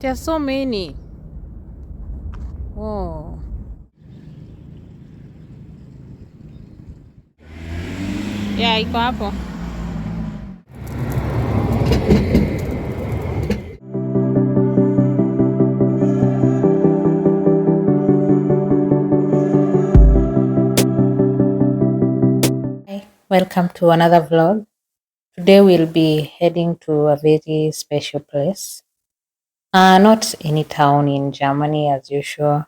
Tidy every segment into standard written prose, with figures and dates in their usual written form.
There are so many. Oh, yeah, iko hapo. Hi, welcome to another vlog. Today we'll be heading to a very special place. Not any town in Germany as usual.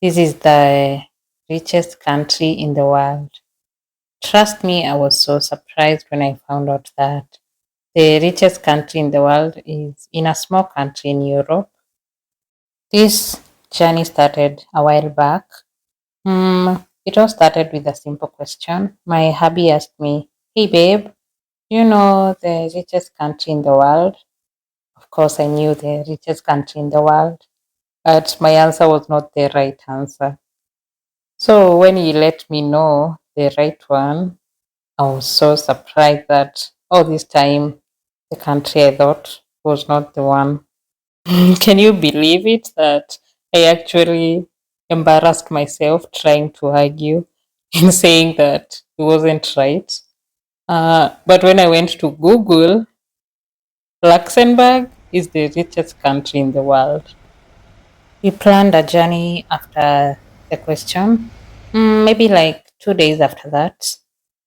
This is the richest country in the world. Trust me, I was so surprised when I found out that the richest country in the world is in a small country in Europe. This journey started a while back. It all started with a simple question. My hubby asked me, "Hey babe, you know the richest country in the world?" Of course, I knew the richest country in the world, but my answer was not the right answer. So when he let me know the right one, I was so surprised that all this time the country I thought was not the one. Can you believe it that I actually embarrassed myself trying to argue and saying that it wasn't right? But when I went to Google, Luxembourg is the richest country in the world. We planned a journey after the question, maybe like 2 days after that,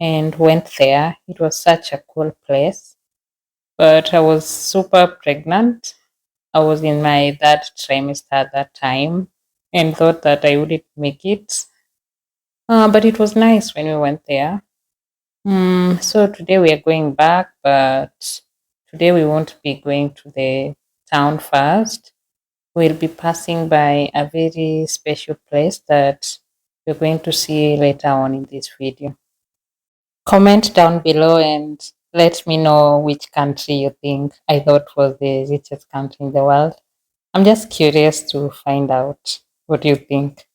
and went there. It was such a cool place, but I was super pregnant. I was in my third trimester at that time and thought that I wouldn't make it. But it was nice when we went there. So today we are going back, but today we won't be going to the town first. We'll be passing by a very special place that you're going to see later on in this video. Comment down below and let me know which country you think I thought was the richest country in the world. I'm just curious to find out what you think.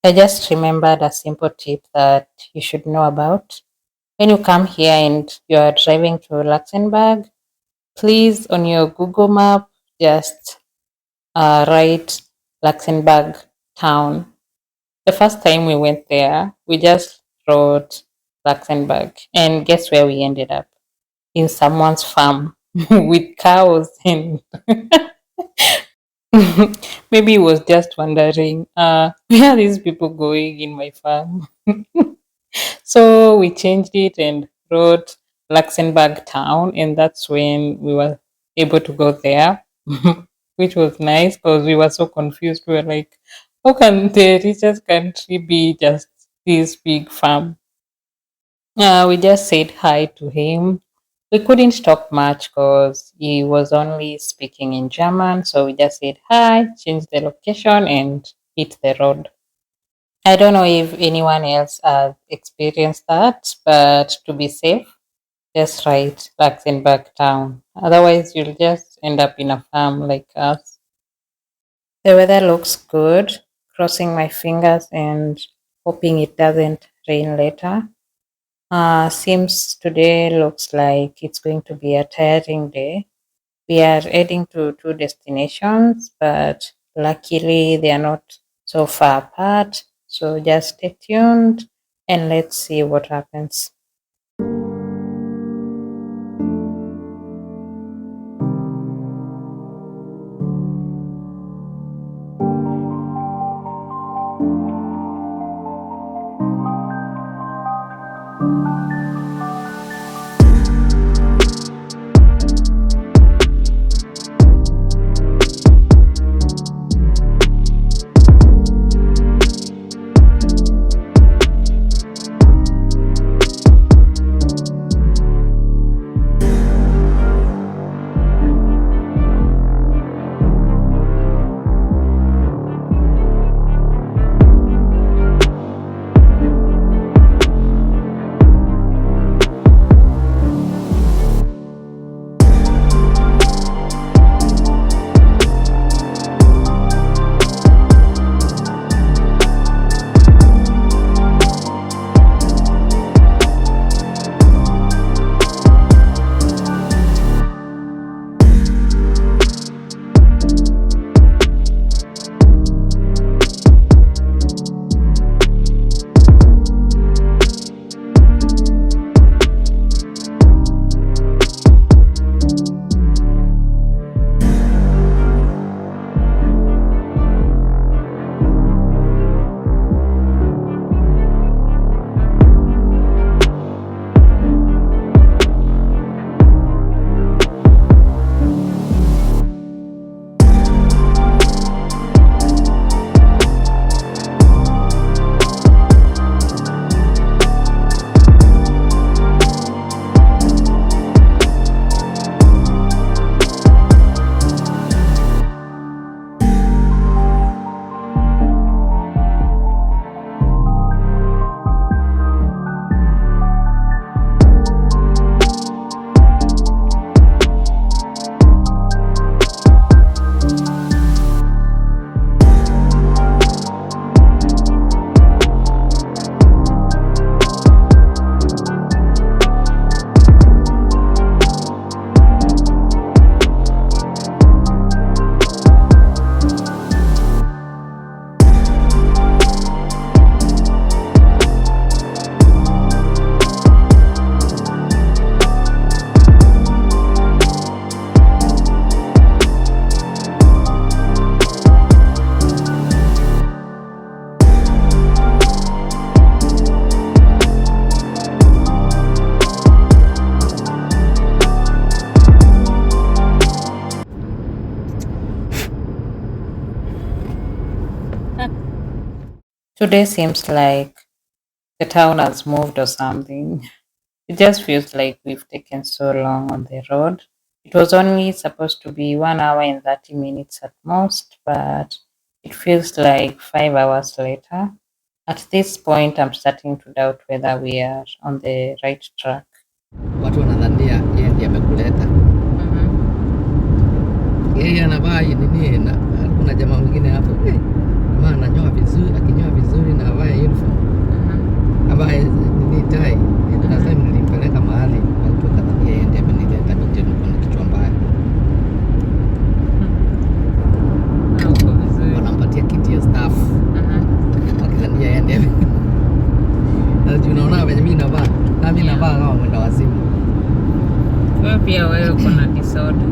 I just remembered a simple tip that you should know about. When you come here and you are driving to Luxembourg, please on your Google map just write Luxembourg town. The first time we went there, we just wrote Luxembourg, and guess where we ended up? In someone's farm with cows and maybe he was just wondering, where are these people going in my farm? So we changed it and wrote Luxembourg town, and that's when we were able to go there, which was nice because we were so confused. We were like, how can the richest country be just this big farm? We just said hi to him. We couldn't talk much because he was only speaking in German, so we just said hi, changed the location, and hit the road. I don't know if anyone else has experienced that, but to be safe, just write Luxembourg town. Otherwise, you'll just end up in a farm like us. The weather looks good. Crossing my fingers and hoping it doesn't rain later. Seems today looks like it's going to be a tiring day. We are heading to two destinations, but luckily they are not so far apart. So just stay tuned and let's see what happens. Today seems like the town has moved or something. It just feels like we've taken so long on the road. It was only supposed to be 1 hour and 30 minutes at most, but it feels like 5 hours later. At this point, I'm starting to doubt whether we are on the right track. Watu wanadhania yeye ndiye amekuleta. Yeye anavaa nini na kuna jamaa mwingine hapo. Jamaa ananyoa vizuri, akinyoa vizuri na avaa uniform. Avae nini tai. Ndio nasema nilimpeleka mahali alitoka na yeye ndiye amenileta nje na kichwa mbaya. Wanampatia kiti ya staff. Wakidhania yeye ndiye. Na unaona venye mimi navaa. Na mimi navaa kama mwenda wazimu. Wewe pia wewe uko na disorder.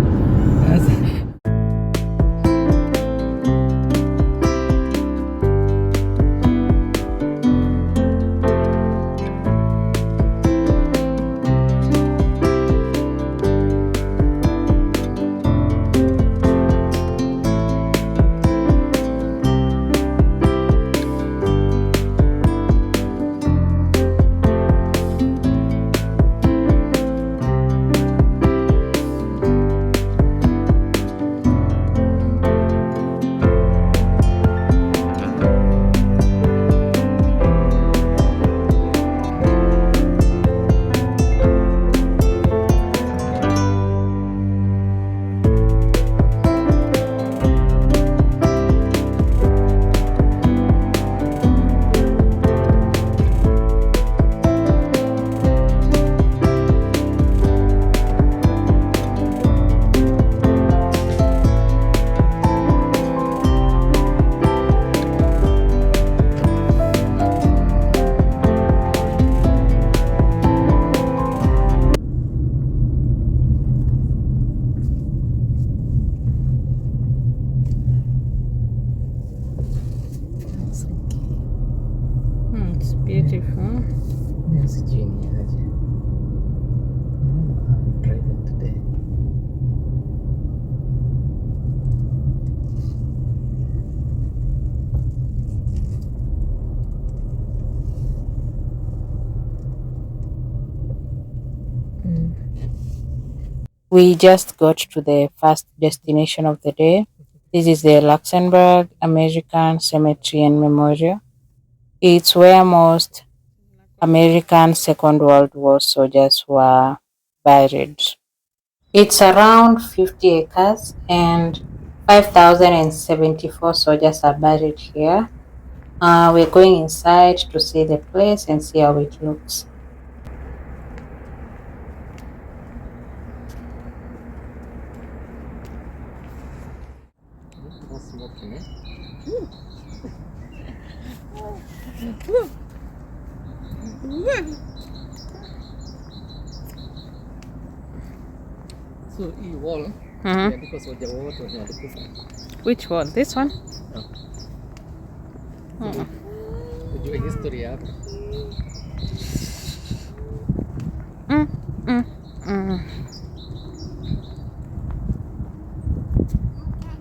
It's beautiful. Yes, Genie. I'm driving today. We just got to the first destination of the day. This is the Luxembourg American Cemetery and Memorial. It's where most American Second World War soldiers were buried. It's around 50 acres and 5,074 soldiers are buried here. We're going inside to see the place and see how it looks. Smoking, eh? So hii wall imeandikwa soja wote wenye walikufa. Which one? This one? Kujua history hapa.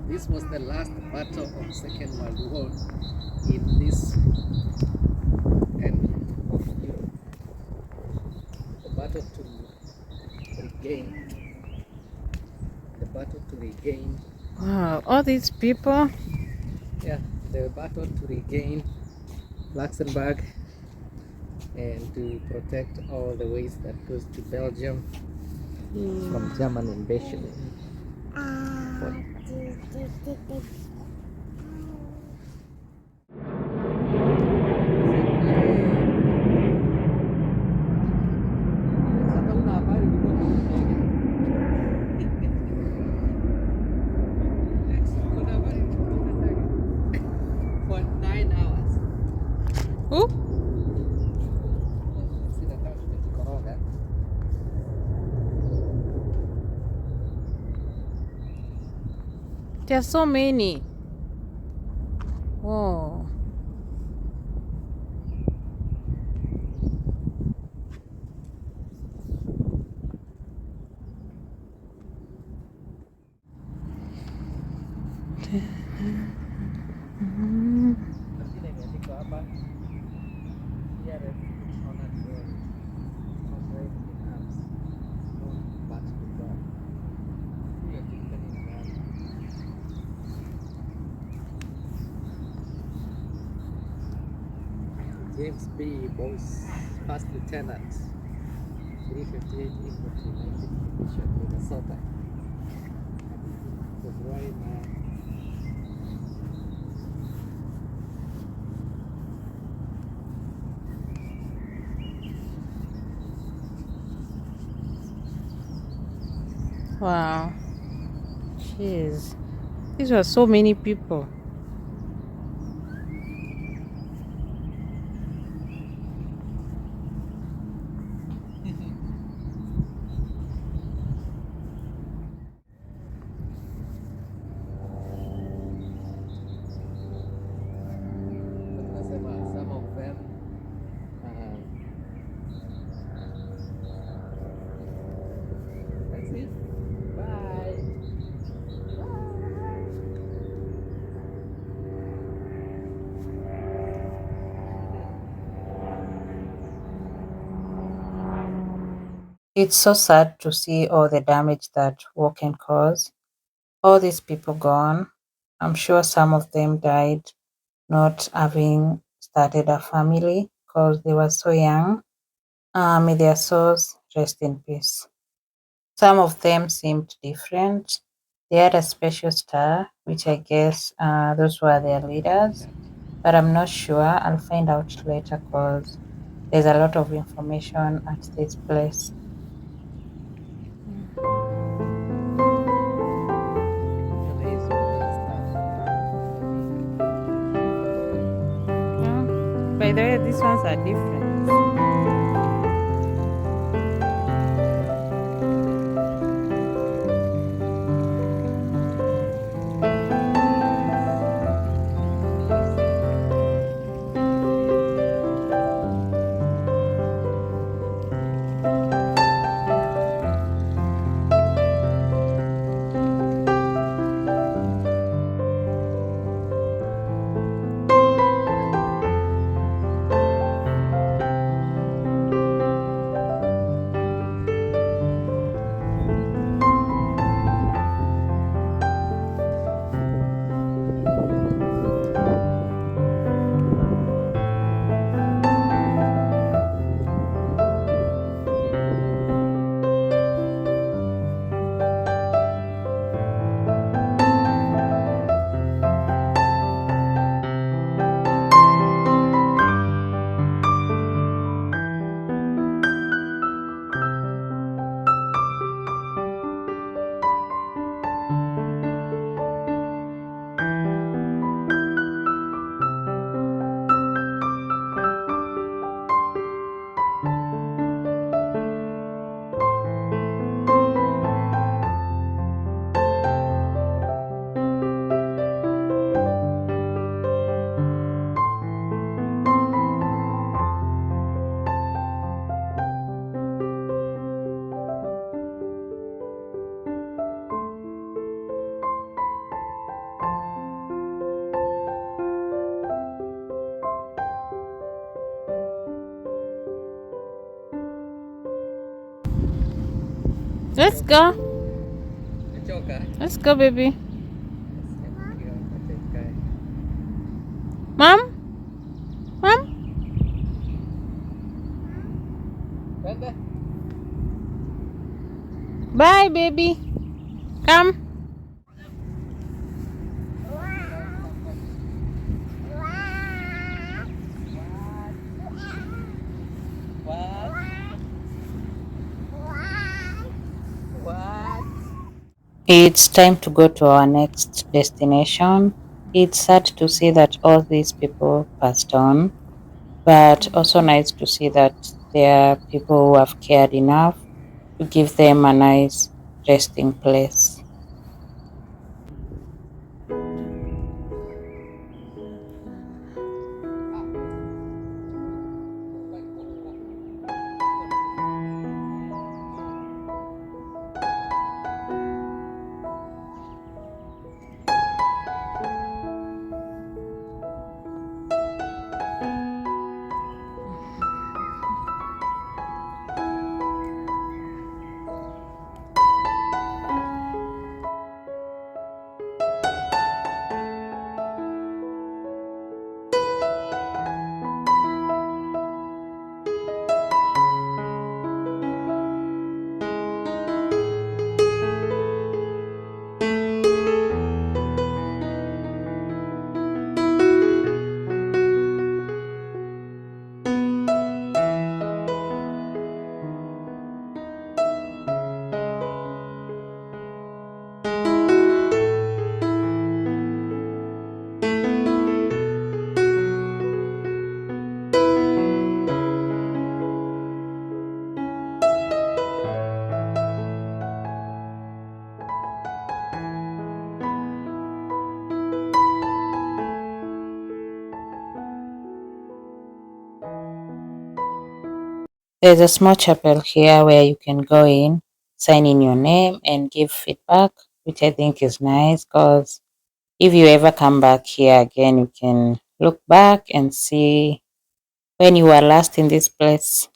This was the last battle of Second World War in this end of Europe. The battle to regain. Wow, all these people. Yeah, the battle to regain Luxembourg and to protect all the ways that goes to Belgium from German invasion. For 9 hours. Who? There are so many. Whoa. apa here on a trail operate in apps known but to God. Hiyo kitu ni gani? James B. Boyce, First Lieutenant, 358 Infantry, 19th Division, Minnesota. February 9. Wow. Jeez. These were so many people. Some of them that's it. Bye. It's so sad to see all the damage that war can cause. All these people gone. I'm sure some of them died not having started a family because they were so young. May their souls rest in peace. Some of them seemed different. They had a special star, which I guess those were their leaders, but I'm not sure. I'll find out later because there's a lot of information at this place. By the way, these ones are different. Let's go. Let's go, baby. Mom? Mom? Bye, baby. Come. It's time to go to our next destination. It's sad to see that all these people passed on, but also nice to see that there are people who have cared enough to give them a nice resting place. There's a small chapel here where you can go in, sign in your name, and give feedback, which I think is nice because if you ever come back here again, you can look back and see when you were last in this place.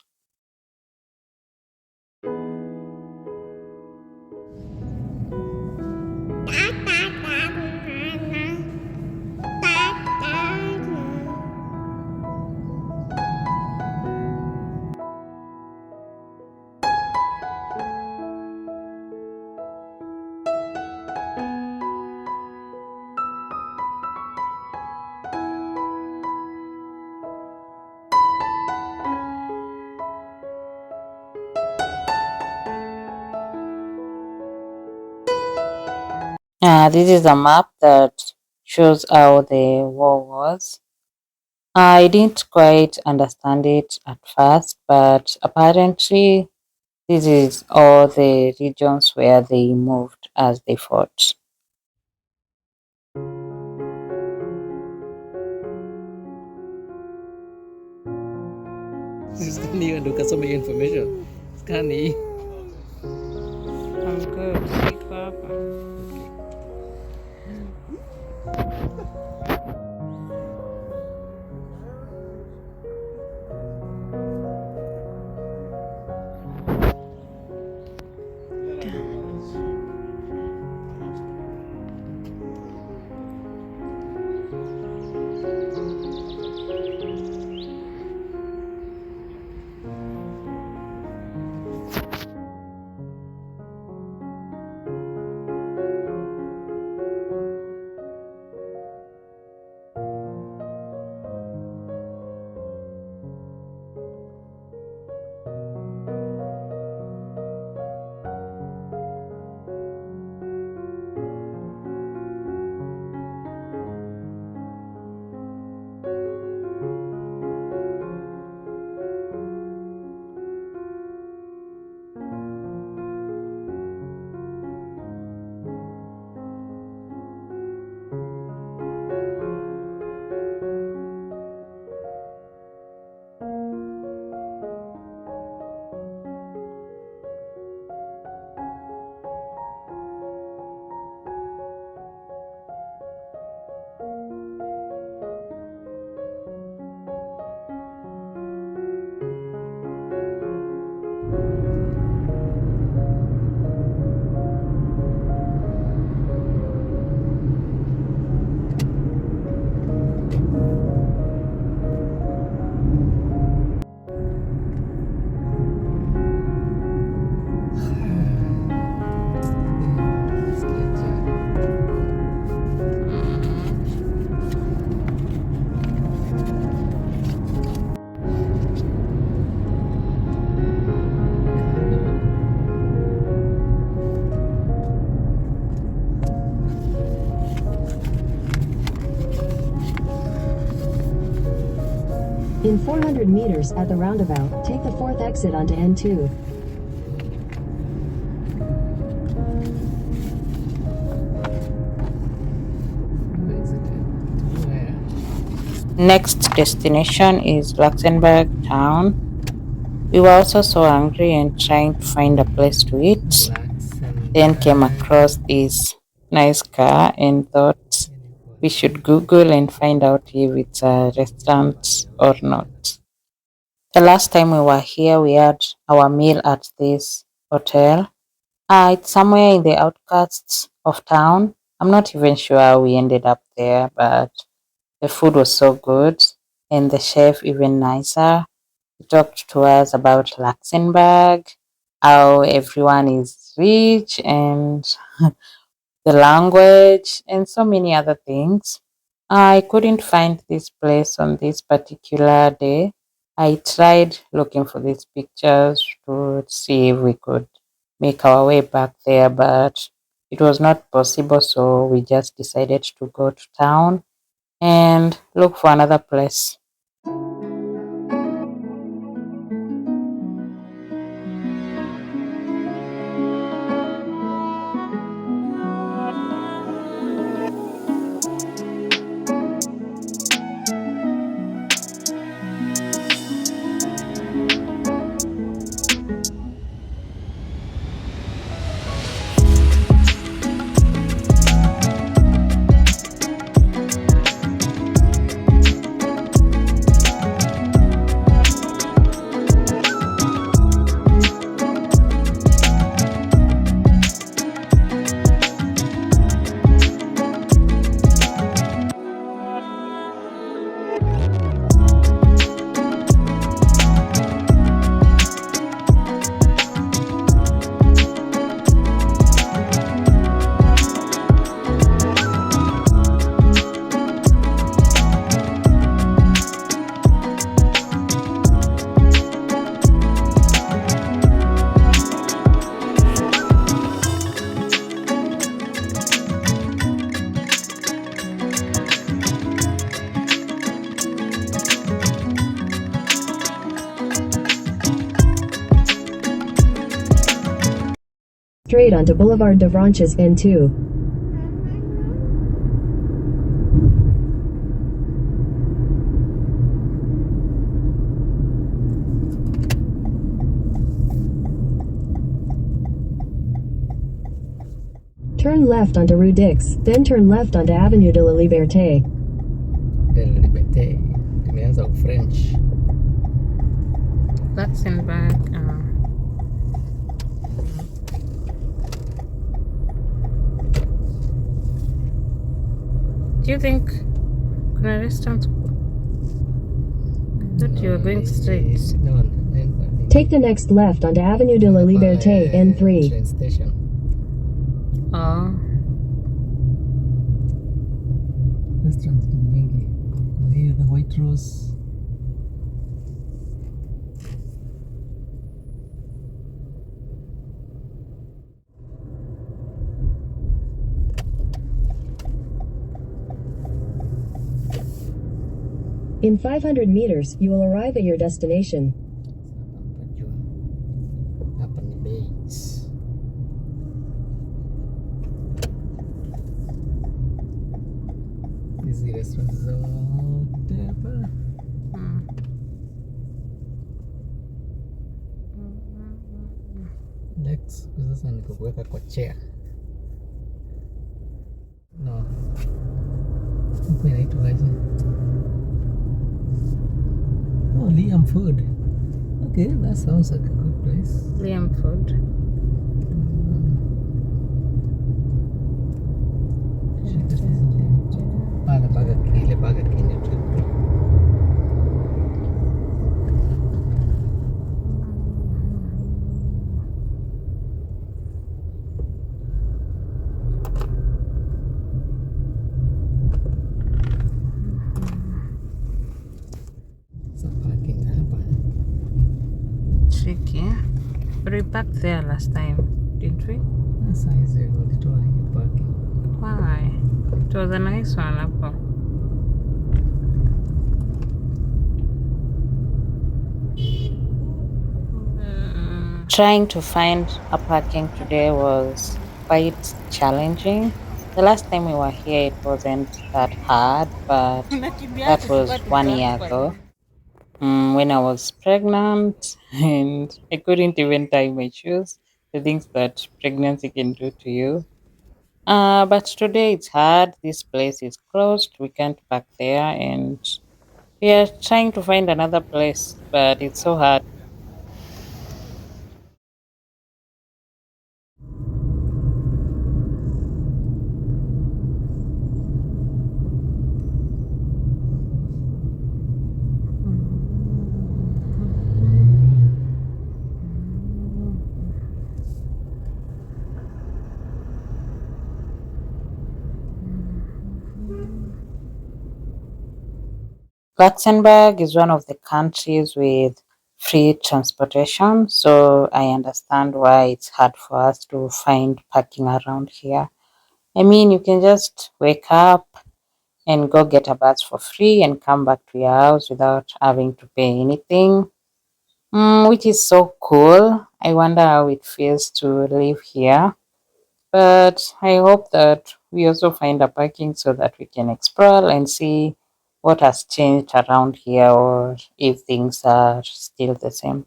This is a map that shows how the war was. I didn't quite understand it at first, but apparently this is all the regions where they moved as they fought. Ni ndo kasoma hiyo information. Skani. I'm good. Siko hapa. In 400 meters at the roundabout, take the 4th exit onto N2. Next destination is Luxembourg town. We were also so hungry and trying to find a place to eat. Then came across this nice car and thought we should Google and find out if it's a restaurant or not. The last time we were here, we had our meal at this hotel. It's somewhere in the outskirts of town. I'm not even sure how we ended up there, but the food was so good and the chef even nicer. He talked to us about Luxembourg, how everyone is rich and the language and so many other things. I couldn't find this place on this particular day. I tried looking for these pictures to see if we could make our way back there, but it was not possible. So we just decided to go to town and look for another place. straight onto Boulevard de Richest N2. Turn left onto Rue Dix, then turn left onto Avenue de la Liberté. De la Liberté. Tumeanza French. Luxembourg. Do you think kuna restaurant? I thought you were going straight. No. Take the next left onto Avenue de la Liberté N3. Train station. Oh. Restaurants ni nyingi. Here the White Rose. In 500 meters, you will arrive at your destination. Hapa ni base. Hizi restaurants zote hapa. Next, sasa ni kukuweka kwa chair. No. Huko inaitwaje? Oh, Liam Food. Okay, that sounds like a good place. Liam Food. Pale Burger King tu. Parking hapa. Tricky. But we parked there last time, didn't we? Sasa hizi walitoa hii parking. Why? It was a nice one hapo. Trying to find a parking today was quite challenging. The last time we were here, it wasn't that hard, but that was 1 year ago. When I was pregnant and I couldn't even tie my shoes, the things that pregnancy can do to you. But today it's hard. This place is closed. We can't park there, and we are trying to find another place, but it's so hard. Luxembourg is one of the countries with free transportation, so I understand why it's hard for us to find parking around here. I mean, you can just wake up and go get a bus for free and come back to your house without having to pay anything, which is so cool. I wonder how it feels to live here. But I hope that we also find a parking so that we can explore and see what has changed around here or if things are still the same.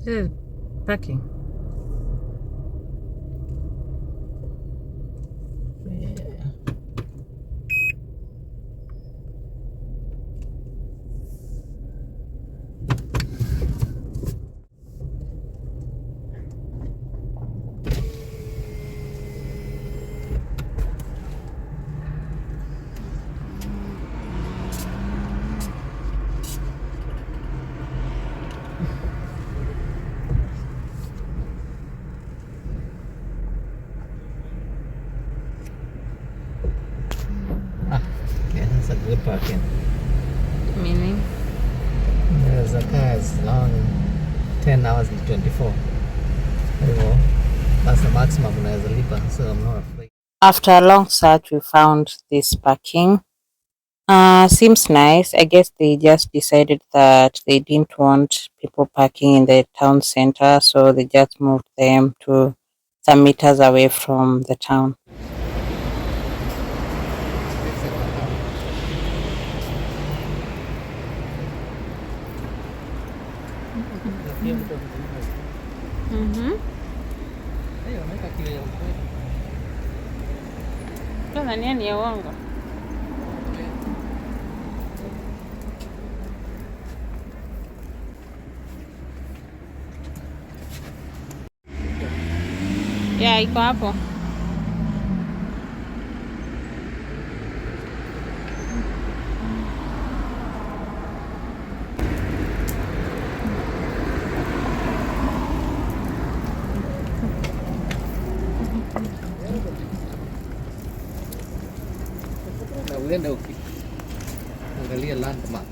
Parking. Yeah. Yeah, that's a good parking. Meaning? There's a car is long 10 hours and 24. Hivyo, that's the maximum unaweza lipa, so I'm not afraid. After a long search, we found this parking. Seems nice. I guess they just decided that they didn't want people parking in the town center, so they just moved them to some meters away from the town. Tanzania ni ya uongo. Ya, iko hapo. Na uende ukiangalia landmark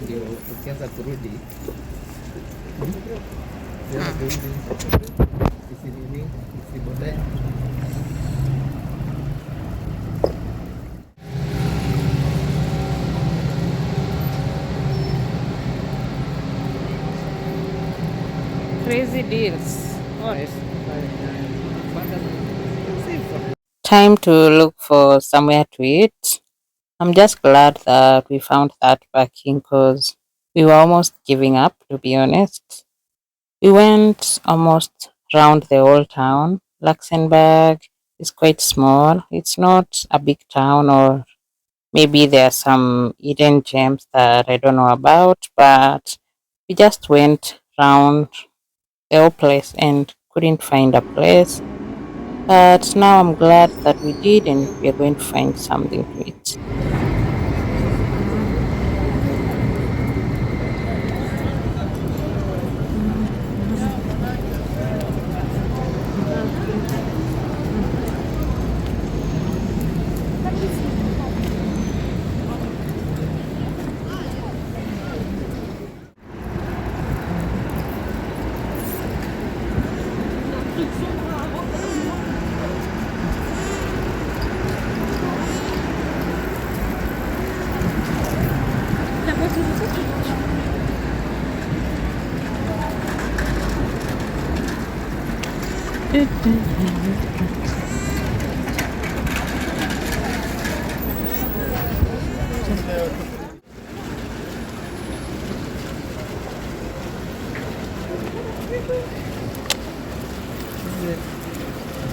ndio ukianza kurudi isibodee. Crazy deals. What? Time to look for somewhere to eat. I'm just glad that we found that parking because we were almost giving up, to be honest. We went almost around the whole town. Luxembourg is quite small. It's not a big town, or maybe there are some hidden gems that I don't know about, but we just went around the whole place and couldn't find a place. But now I'm glad that we did, and we are going to find something to eat.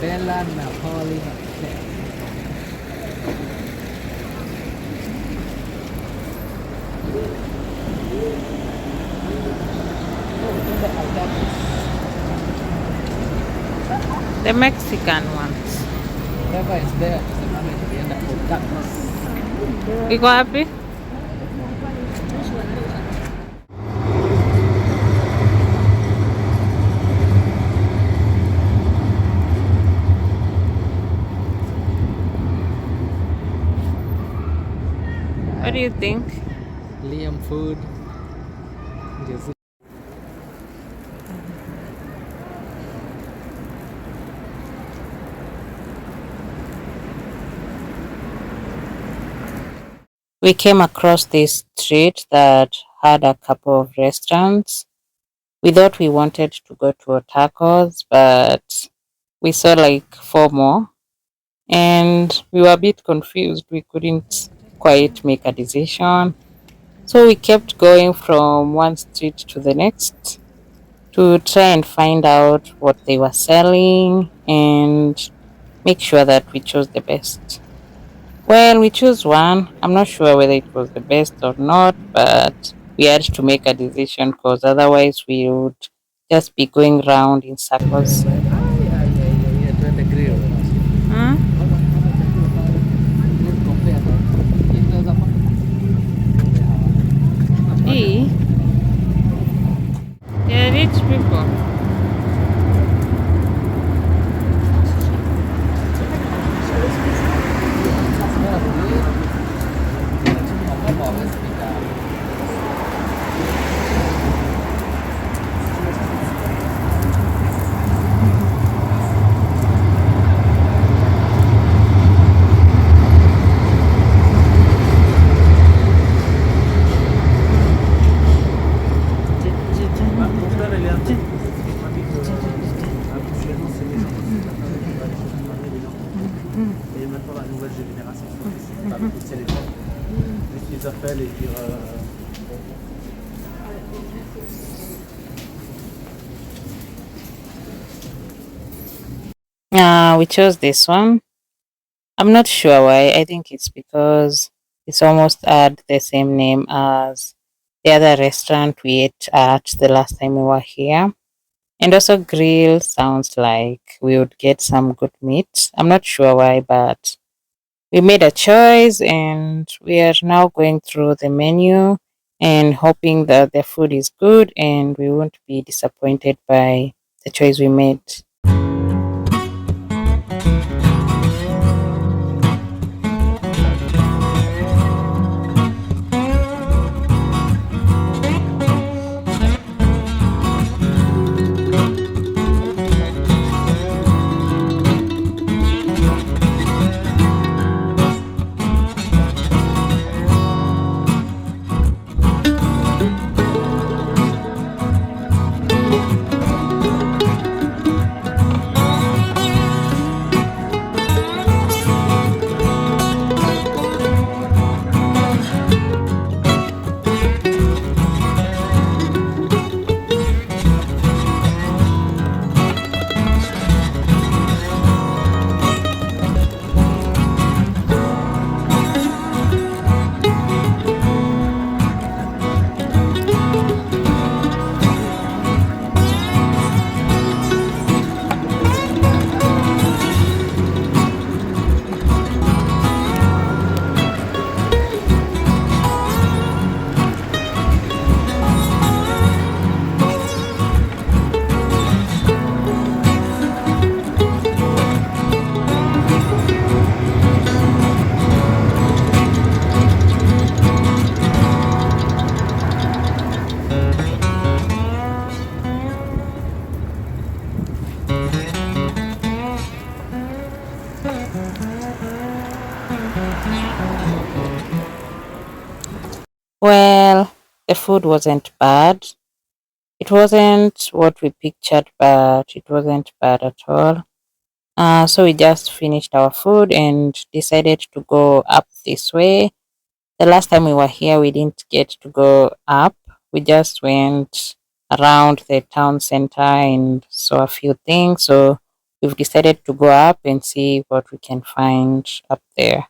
Bella Napoli. The Mexican ones. Whatever is there, tusemame tulienda for tacos. Iko wapi? What do you think? Liam food. Just We came across this street that had a couple of restaurants. We thought we wanted to go to a tacos, but we saw like 4 more and we were a bit confused. We couldn't quite make a decision. So we kept going from one street to the next. to try and find out what they were selling and make sure that we chose the best. Well, we chose one. I'm not sure whether it was the best or not, but we had to make a decision because otherwise we would just be going round in circles. Twende grill. Hmm? Hey, they're rich people. Et maintenant, la nouvelle génération, c'est pas beaucoup de téléphone. Juste les appels et dire. We chose this one. I'm not sure why. I think it's because it's almost had the same name as the other restaurant we ate at the last time we were here. And also, grill sounds like we would get some good meat. I'm not sure why, but we made a choice and we are now going through the menu and hoping that the food is good and we won't be disappointed by the choice we made. Well, the food wasn't bad. It wasn't what we pictured, but it wasn't bad at all. So we just finished our food and decided to go up this way. The last time we were here, we didn't get to go up. We just went around the town center and saw a few things. So we've decided to go up and see what we can find up there.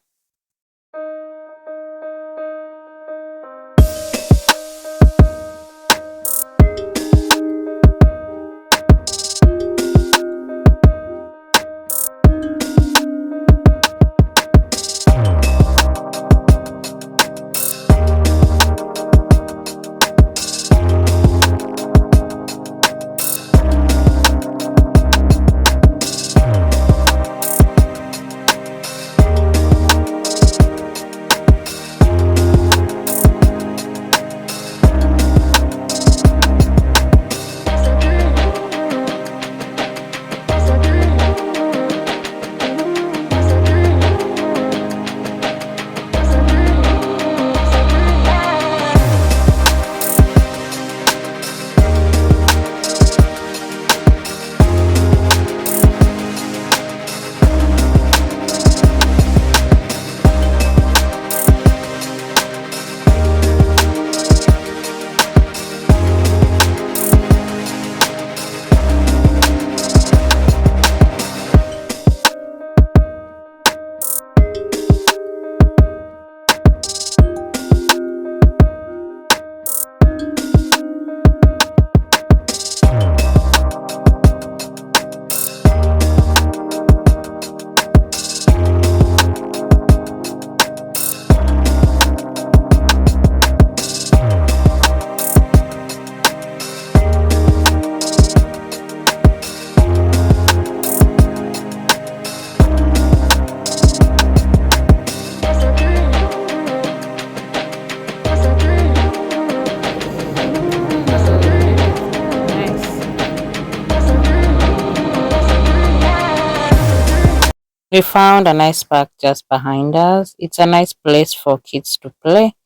We found a nice park just behind us. It's a nice place for kids to play,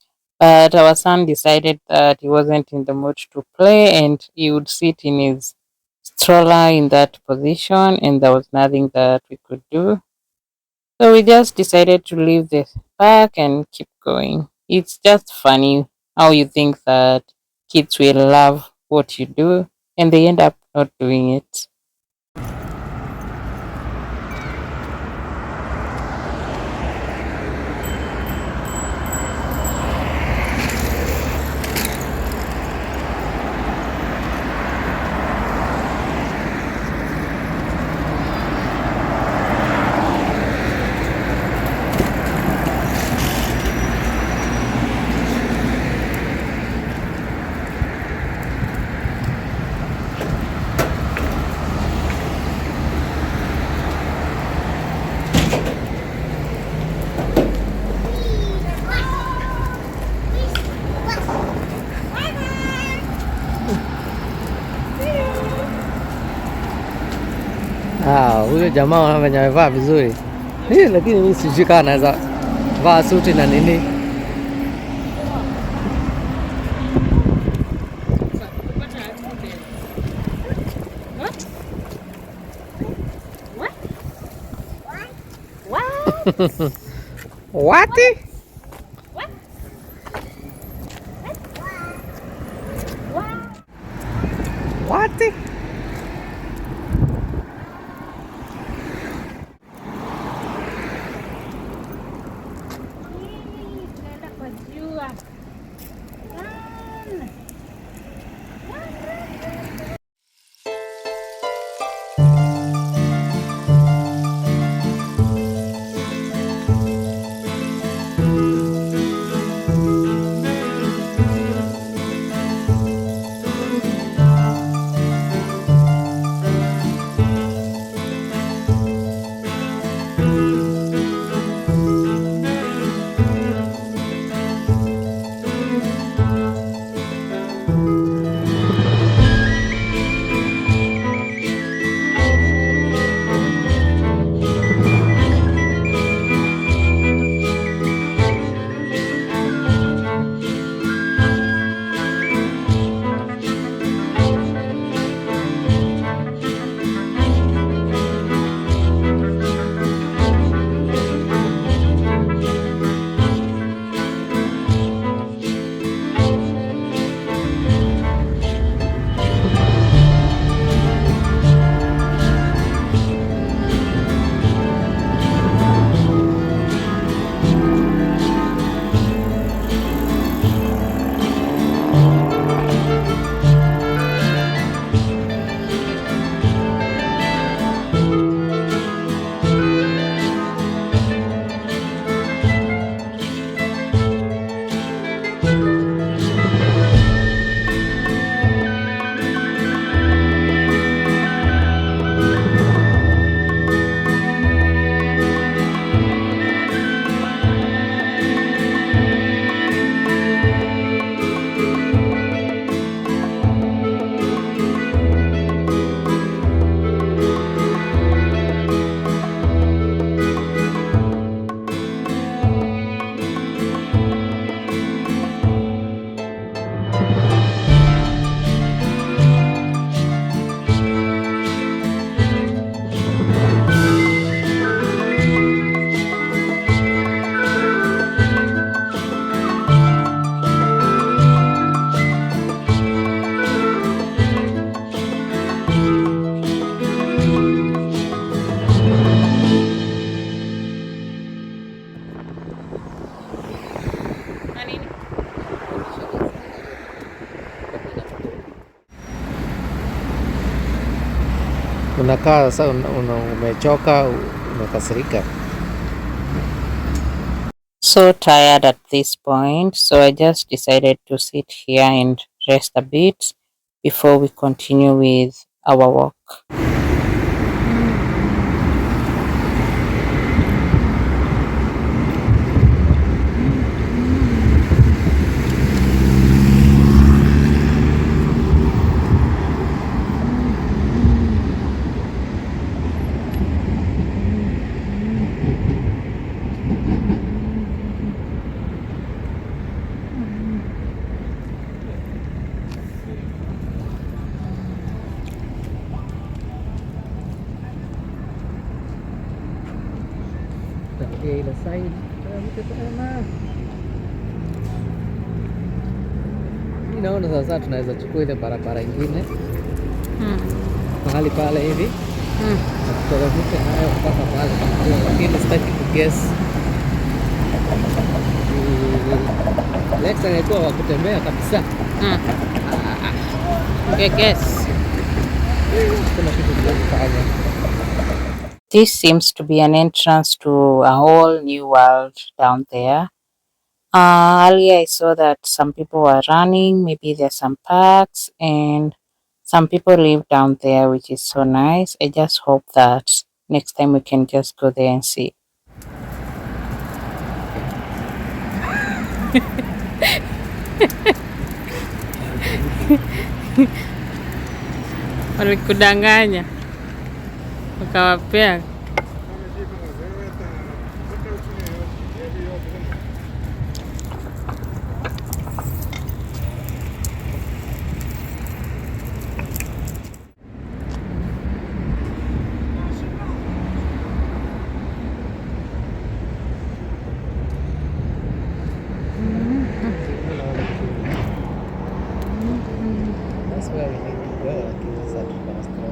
but our son decided that he wasn't in the mood to play and he would sit in his stroller in that position, and there was nothing that we could do. So we just decided to leave the park and keep going. It's just funny how you think that kids will love what you do and they end up not doing it. Huyo jamaa anafanya amevaa vizuri. Lakini mimi sijui kama anaweza vaa suti na nini. What? What? Unakaa sasa umechoka, umekasirika. So tired at this point, so I just decided to sit here and rest a bit before we continue with our walk. ile side. Mke tena. Mimi naona sasa tunaweza chukua ile barabara ingine. Mahali pale hivi. Tuteremke nayo mpaka pale. Lakini sitaki kuguess. Lex angekuwa wa kutembea kabisa. Guess. Kuna kitu tunafanya. This seems to be an entrance to a whole new world down there. Earlier I saw that some people were running, maybe there's some parks, and some people live down there, which is so nice. I just hope that next time we can just go there and see. Walikudanganya wakawapea. That's where we need to go. Lakini sasa tuko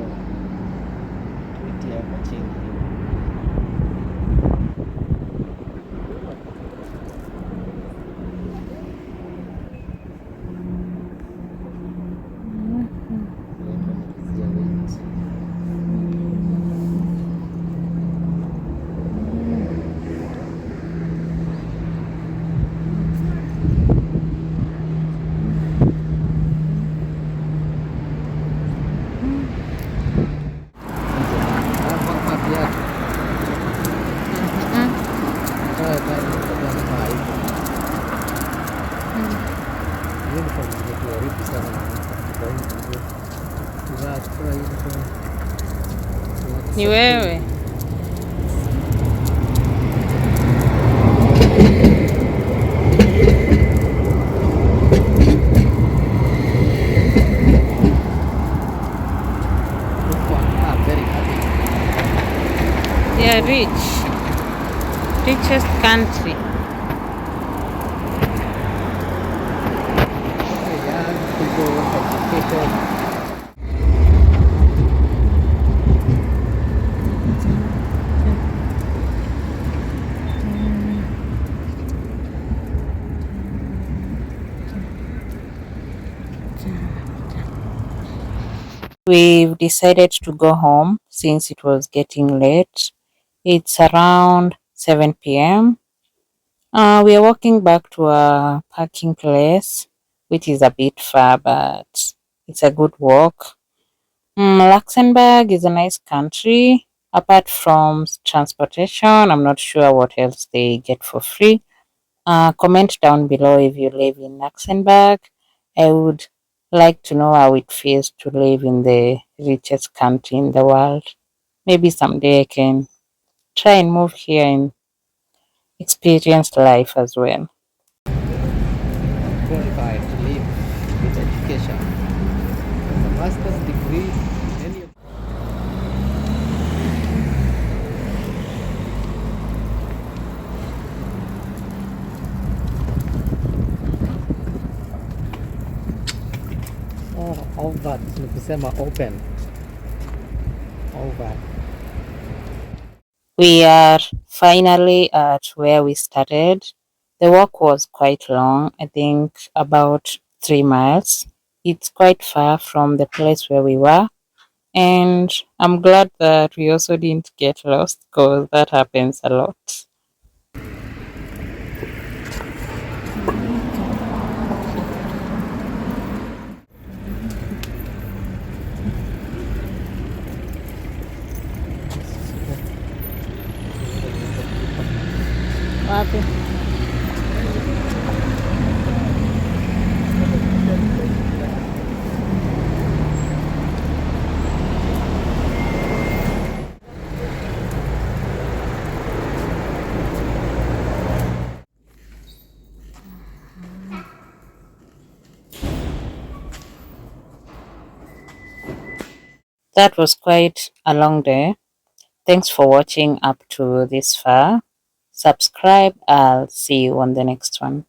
tuitia hapa chini. Ni wewe. They are richest country. We've decided to go home since it was getting late. It's around 7 p.m. We are walking back to a parking place, which is a bit far, but it's a good walk. Luxembourg is a nice country. Apart from transportation, I'm not sure what else they get for free. Comment down below if you live in Luxembourg. I would like to know how it feels to live in the richest country in the world. Maybe someday I can try and move here and experience life as well. Qualified to live with education. A master's degree. Over, ni kusema open. Over. We are finally at where we started. The walk was quite long, I think about 3 miles. It's quite far from the place where we were. And I'm glad that we also didn't get lost because that happens a lot. Wapi? That was quite a long day. Thanks for watching up to this far. subscribe. I'll see you on the next one.